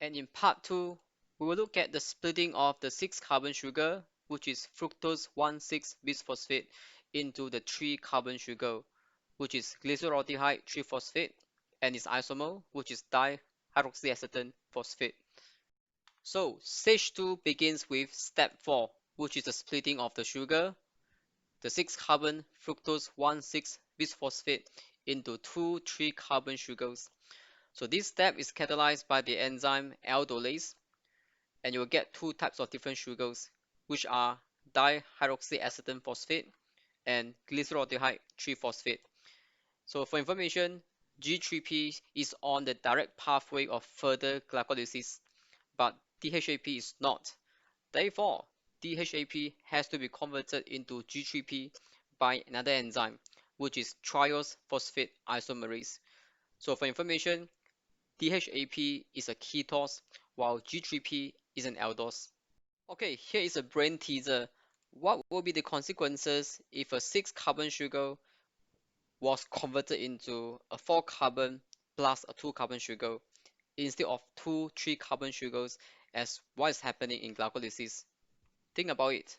And in part 2, we will look at the splitting of the 6-carbon sugar, which is fructose 1,6-bisphosphate, into the 3-carbon sugar, which is glyceraldehyde 3-phosphate, and its isomer, which is dihydroxyacetone phosphate. So stage 2 begins with step 4, which is the splitting of the sugar, the 6-carbon fructose 1,6-bisphosphate, into two 3-carbon sugars. So this step is catalyzed by the enzyme aldolase, and you will get two types of different sugars, which are dihydroxyacetone phosphate and glyceraldehyde 3-phosphate. So for information, G3P is on the direct pathway of further glycolysis, but DHAP is not. Therefore, DHAP has to be converted into G3P by another enzyme, which is triose phosphate isomerase. So for information, DHAP is a ketose, while G3P is an aldose. Okay, here is a brain teaser. What will be the consequences if a 6-carbon sugar was converted into a 4-carbon plus a 2-carbon sugar instead of two 3-carbon sugars as what is happening in glycolysis? Think about it.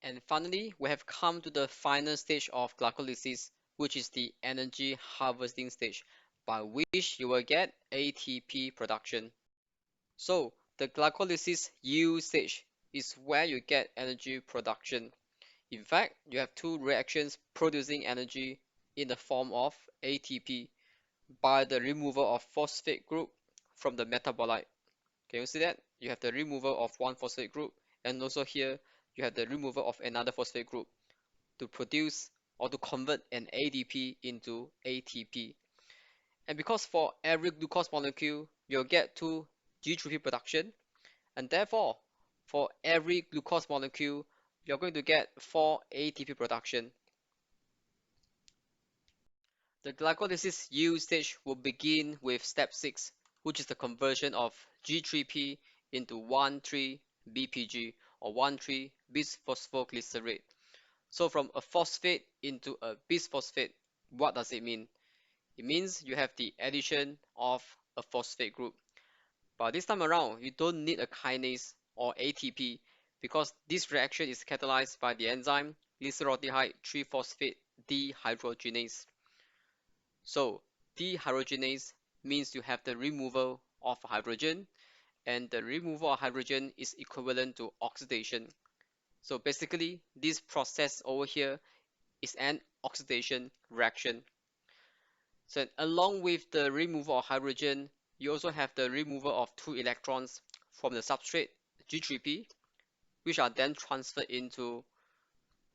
And finally, we have come to the final stage of glycolysis, which is the energy harvesting stage, by which you will get ATP production. So the glycolysis yield stage is where you get energy production. In fact, you have two reactions producing energy in the form of ATP by the removal of phosphate group from the metabolite. Can you see that? You have the removal of one phosphate group, and also here you have the removal of another phosphate group to produce or to convert an ADP into ATP. And because for every glucose molecule, you'll get two G3P production, and therefore, for every glucose molecule, you're going to get 4 ATP production. The glycolysis yield stage will begin with step 6, which is the conversion of G3P into 1,3-BPG or 1,3-bisphosphoglycerate. So from a phosphate into a bisphosphate, what does it mean? It means you have the addition of a phosphate group. But this time around, you don't need a kinase or ATP because this reaction is catalyzed by the enzyme glyceraldehyde 3-phosphate dehydrogenase. So dehydrogenase means you have the removal of hydrogen, and the removal of hydrogen is equivalent to oxidation. So basically, this process over here is an oxidation reaction. So along with the removal of hydrogen, you also have the removal of 2 electrons from the substrate G3P, which are then transferred into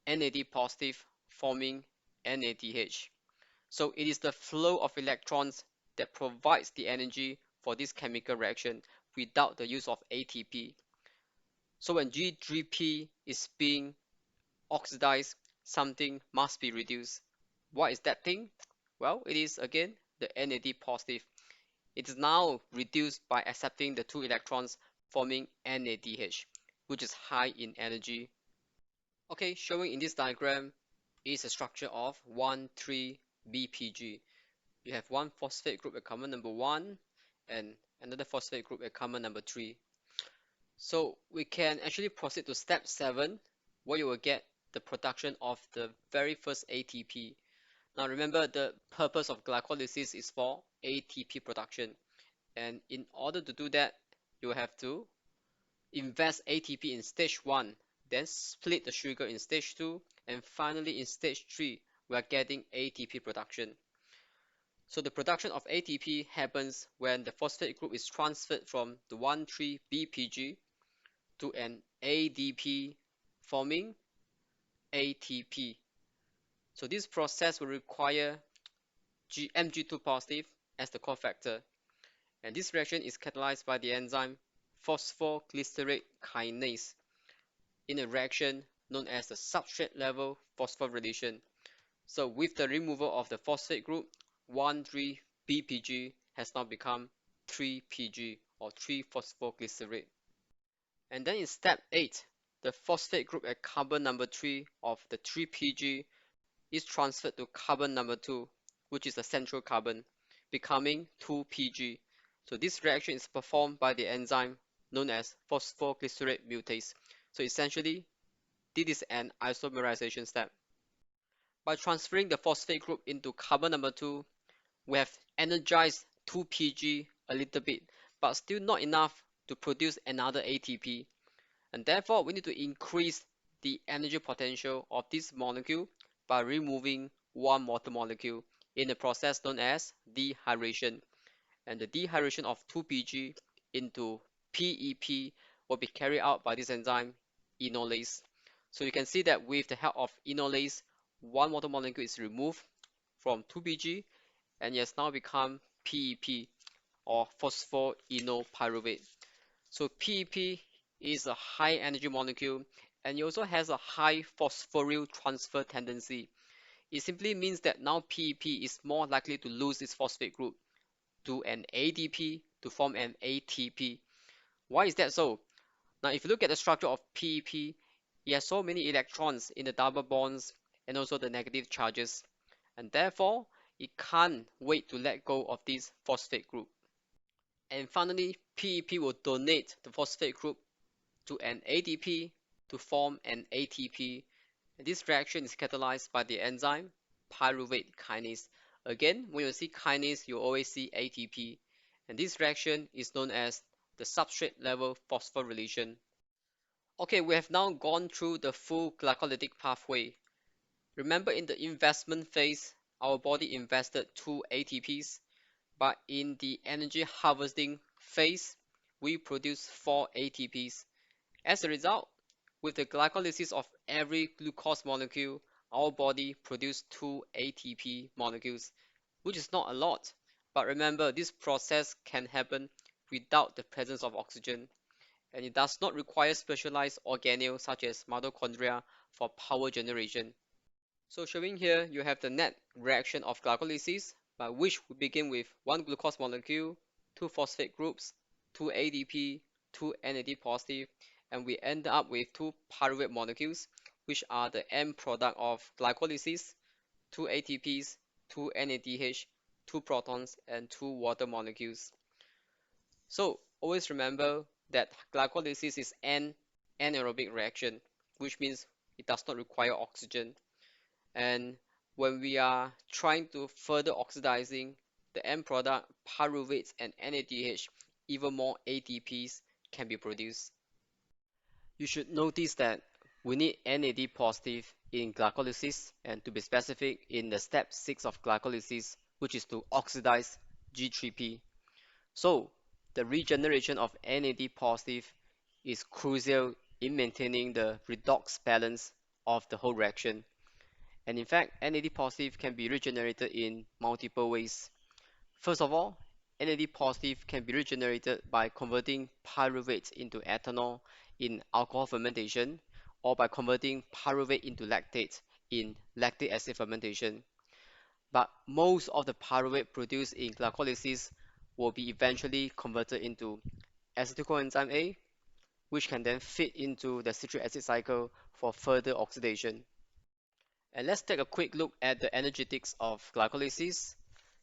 NAD positive, forming NADH. So it is the flow of electrons that provides the energy for this chemical reaction without the use of ATP. So when G3P is being oxidized, something must be reduced. What is that thing? Well, it is again the NAD positive. It is now reduced by accepting the 2 electrons, forming NADH, which is high in energy. Okay, showing in this diagram is a structure of 1,3-BPG. You have one phosphate group at carbon number 1 and another phosphate group at carbon number 3. So we can actually proceed to step 7, where you will get the production of the very first ATP. Now remember, the purpose of glycolysis is for ATP production, and in order to do that, you have to invest ATP in stage 1, then split the sugar in stage 2, and finally in stage 3, we are getting ATP production. So the production of ATP happens when the phosphate group is transferred from the 1,3-BPG to an ADP, forming ATP. So this process will require Mg2 positive as the cofactor, and this reaction is catalyzed by the enzyme phosphoglycerate kinase in a reaction known as the substrate level phosphorylation. So with the removal of the phosphate group, 1,3-BPG has now become 3-PG or 3-phosphoglycerate. And then in step 8, the phosphate group at carbon number 3 of the 3-PG is transferred to carbon number 2, which is the central carbon, becoming 2-PG. So this reaction is performed by the enzyme known as phosphoglycerate mutase. So essentially, this is an isomerization step. By transferring the phosphate group into carbon number 2, we have energized 2PG a little bit, but still not enough to produce another ATP. And therefore, we need to increase the energy potential of this molecule by removing one water molecule in a process known as dehydration. And the dehydration of 2PG into PEP will be carried out by this enzyme enolase. So you can see that with the help of enolase, one water molecule is removed from 2PG and it has now become PEP or phosphoenolpyruvate. So PEP is a high energy molecule and it also has a high phosphoryl transfer tendency. It simply means that now PEP is more likely to lose its phosphate group to an ADP to form an ATP. Why is that so? Now, if you look at the structure of PEP, it has so many electrons in the double bonds and also the negative charges, and therefore it can't wait to let go of this phosphate group. And finally, PEP will donate the phosphate group to an ADP to form an ATP. And this reaction is catalyzed by the enzyme pyruvate kinase. Again, when you see kinase, you always see ATP. And this reaction is known as the substrate level phosphorylation. Okay, we have now gone through the full glycolytic pathway. Remember in the investment phase, our body invested 2 ATPs, but in the energy harvesting phase, we produce 4 ATPs. As a result, with the glycolysis of every glucose molecule, our body produces 2 ATP molecules, which is not a lot. But remember, this process can happen without the presence of oxygen, and it does not require specialized organelles such as mitochondria for power generation. So showing here, you have the net reaction of glycolysis, by which we begin with one glucose molecule, two phosphate groups, two ADP, two NAD positive, and we end up with two pyruvate molecules, which are the end product of glycolysis, two ATPs, two NADH, two protons, and two water molecules. So always remember that glycolysis is an anaerobic reaction, which means it does not require oxygen. And when we are trying to further oxidizing the end product, pyruvates and NADH, even more ATPs can be produced. You should notice that we need NAD positive in glycolysis, and to be specific, in the step 6 of glycolysis, which is to oxidize G3P. So the regeneration of NAD positive is crucial in maintaining the redox balance of the whole reaction. And in fact, NAD positive can be regenerated in multiple ways. First of all, NAD positive can be regenerated by converting pyruvate into ethanol in alcohol fermentation, or by converting pyruvate into lactate in lactic acid fermentation. But most of the pyruvate produced in glycolysis will be eventually converted into acetyl coenzyme A, which can then fit into the citric acid cycle for further oxidation. And let's take a quick look at the energetics of glycolysis.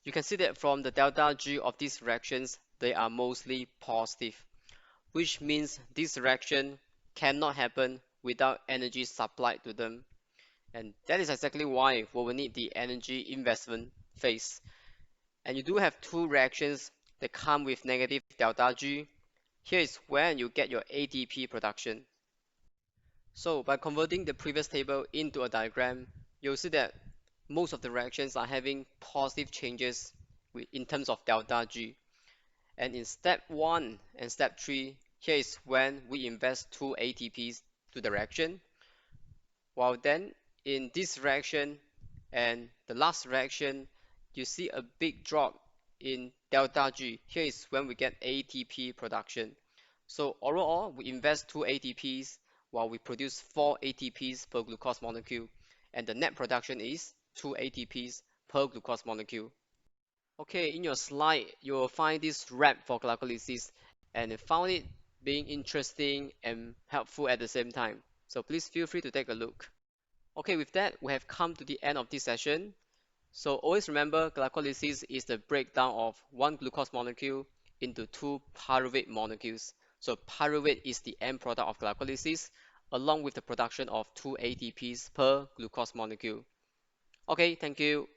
You can see that from the delta G of these reactions, they are mostly positive, which means this reaction cannot happen without energy supplied to them. And that is exactly why we will need the energy investment phase. And you do have two reactions that come with negative delta G. Here is when you get your ATP production. So by converting the previous table into a diagram, you'll see that most of the reactions are having positive changes in terms of delta G. And in step 1 and step 3, here is when we invest 2 ATPs to the reaction. While then in this reaction and the last reaction, you see a big drop in delta G. Here is when we get ATP production. So overall, we invest 2 ATPs while we produce 4 ATPs per glucose molecule, and the net production is 2 ATPs per glucose molecule. Okay, in your slide, you will find this rep for glycolysis, and I found it being interesting and helpful at the same time. So please feel free to take a look. Okay, with that, we have come to the end of this session. So always remember, glycolysis is the breakdown of one glucose molecule into two pyruvate molecules. So pyruvate is the end product of glycolysis, along with the production of two ATPs per glucose molecule. Okay, thank you.